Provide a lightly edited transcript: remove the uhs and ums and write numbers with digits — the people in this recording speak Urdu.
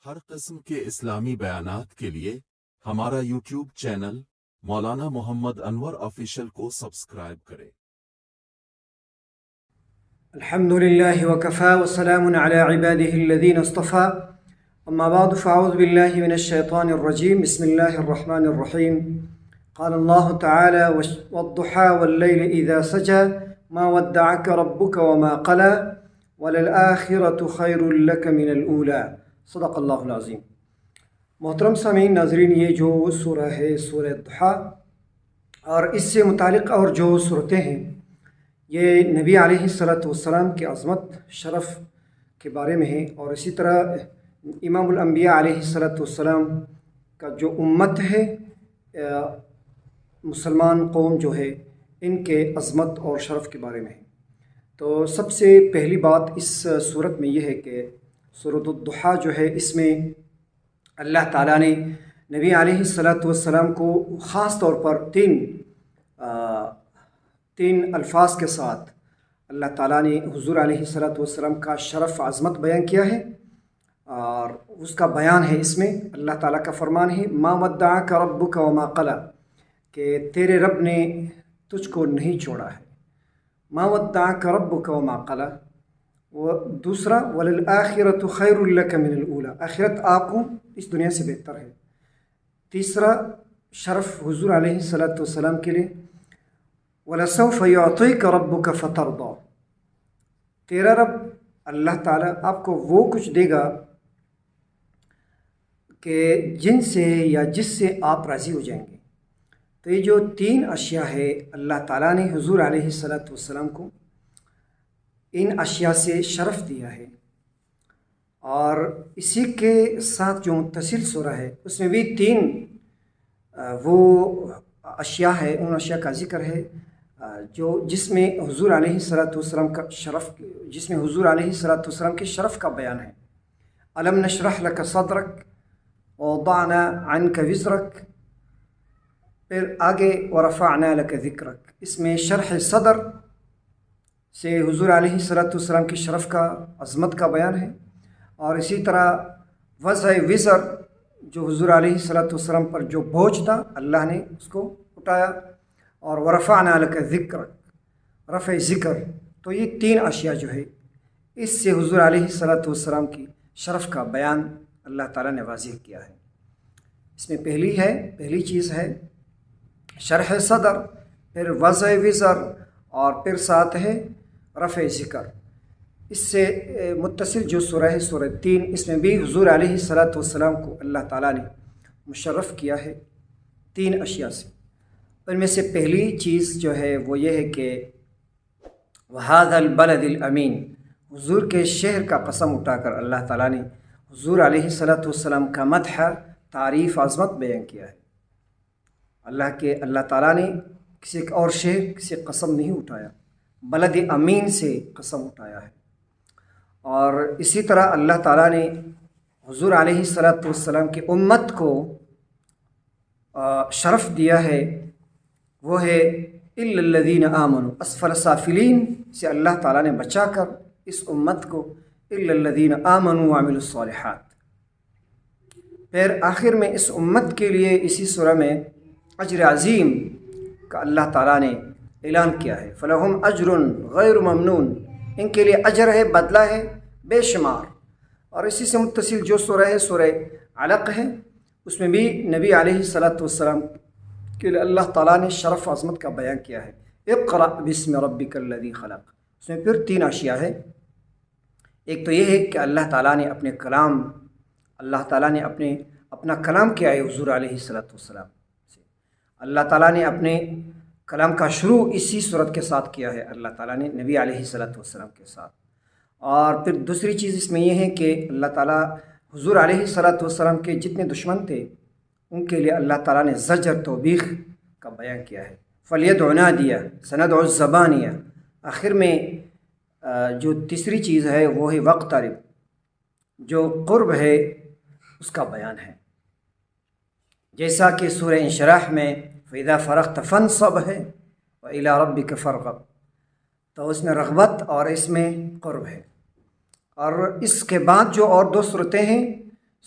ہر قسم کے اسلامی بیانات کے لیے ہمارا یوٹیوب چینل مولانا محمد انور آفیشل کو سبسکرائب کریں۔ الحمد لله وكفى وسلام على عباده الذين اصطفى أما بعد فأعوذ بالله من الشيطان الرجيم بسم الله الرحمن الرحيم قال الله تعالى والضحى والليل إذا سجى ما ودعك ربك وما قلى وللآخرة خير لك من الأولى صدق اللہ العظیم۔ محترم سامعین ناظرین، یہ جو سورہ ہے سورہ ضحیٰ اور اس سے متعلق اور جو صورتیں ہیں یہ نبی علیہ السلام کی عظمت شرف کے بارے میں ہے، اور اسی طرح امام الانبیاء علیہ السلام کا جو امت ہے، مسلمان قوم جو ہے، ان کے عظمت اور شرف کے بارے میں ہے۔ تو سب سے پہلی بات اس صورت میں یہ ہے کہ سورۃ الضحیٰ جو ہے، اس میں اللہ تعالیٰ نے نبی علیہ السلام کو خاص طور پر تین الفاظ کے ساتھ اللہ تعالیٰ نے حضور علیہ السلام کا شرف عظمت بیان کیا ہے، اور اس کا بیان ہے اس میں اللہ تعالیٰ کا فرمان ہے ما ودعک ربک وما قلی، کہ تیرے رب نے تجھ کو نہیں چھوڑا ہے۔ ما ودعک ربک وما قلی، وہ دوسرا وللآخرۃ خیر لک من الاولی، آخرت آپ کو اس دنیا سے بہتر ہے۔ تیسرا شرف حضور علیہ السلام کے لیے وَلَسَوْفَ يُعْطِيكَ رَبُّكَ فَتَرْضَىٰ، تیرا رب اللہ تعالیٰ آپ کو وہ کچھ دے گا کہ جن سے یا جس سے آپ راضی ہو جائیں گے۔ تو یہ جو تین اشیاء ہے، اللہ تعالیٰ نے حضور علیہ السلام کو ان اشیاء سے شرف دیا ہے، اور اسی کے ساتھ جو متصل سورہ ہے اس میں بھی تین وہ اشیاء ہے، ان اشیاء کا ذکر ہے جس میں حضور علیہ السلام کا شرف، جس میں حضور علیہ السلام کے شرف کا بیان ہے۔ الم نشرح لک صدرک ووضعنا عنک وزرک، پھر آگے ورفعنا لک ذکرک، اس میں شرح صدر سے حضور علیہ السلام کی شرف کا عظمت کا بیان ہے، اور اسی طرح وضع وزر، جو حضور علیہ السلام پر جو بوجھ تھا اللہ نے اس کو اٹھایا، اور ورفعنا لک ذکرک، رفع ذکر۔ تو یہ تین اشیاء جو ہے اس سے حضور علیہ السلام کی شرف کا بیان اللہ تعالیٰ نے واضح کیا ہے۔ اس میں پہلی چیز ہے شرح صدر، پھر وضع وزر، اور پھر ساتھ ہے رفع ذکر۔ اس سے متصل جو سورہ ہے سورہ تین، اس میں بھی حضور علیہ السلام کو اللہ تعالیٰ نے مشرف کیا ہے تین اشیاء سے۔ ان میں سے پہلی چیز جو ہے وہ یہ ہے کہ وَهَذَا الْبَلَدِ الْأَمِينَ، حضور کے شہر کا قسم اٹھا کر اللہ تعالیٰ نے حضور علیہ السلام کا مدح، تعریف، عظمت بیان کیا ہے۔ اللہ تعالیٰ نے کسی اور شہر سے قسم نہیں اٹھایا، بلد امین سے قسم اٹھایا ہے۔ اور اسی طرح اللہ تعالیٰ نے حضور علیہ السلام کی امت کو شرف دیا ہے، وہ ہے الا الذین آمنوا، اسفل سافلین سے اللہ تعالیٰ نے بچا کر اس امت کو الا الذین آمنوا وعملوا الصالحات۔ پھر آخر میں اس امت کے لیے اسی سورہ میں اجر عظیم کا اللہ تعالیٰ نے اعلان کیا ہے، فلہم اجر غیر ممنون، ان کے لیے اجر ہے، بدلہ ہے بے شمار۔ اور اسی سے متصل جو سورہ ہے سورہ علق ہے، اس میں بھی نبی علیہ السلام کے لیے اللہ تعالیٰ نے شرف عظمت کا بیان کیا ہے، اقرأ بسم ربک الذی خلق۔ اس میں پھر تین اشیاء ہے۔ ایک تو یہ ہے کہ اللہ تعالیٰ نے اپنا کلام کیا ہے حضور علیہ السلام سے، اللہ تعالیٰ نے اپنے کلام کا شروع اسی صورت کے ساتھ کیا ہے، اللہ تعالیٰ نے نبی علیہ السلام کے ساتھ۔ اور پھر دوسری چیز اس میں یہ ہے کہ اللہ تعالیٰ حضور علیہ السلام کے جتنے دشمن تھے ان کے لیے اللہ تعالیٰ نے زجر توبیخ کا بیان کیا ہے، فَلْيَدْعُ نَادِيَهُ سَنَدْعُ الزَّبَانِيَ۔ آخر میں جو تیسری چیز ہے وہ ہے وَاقْتَرِب، جو قرب ہے اس کا بیان ہے، جیسا کہ سورہ انشراح میں فَإِذَا فَرَغْتَ فَانْصَبْ ہے وَإِلَىٰ رَبِّكَ فَارْغَب، تو اس میں رغبت اور اس میں قرب ہے۔ اور اس کے بعد جو اور دو صورتیں ہیں،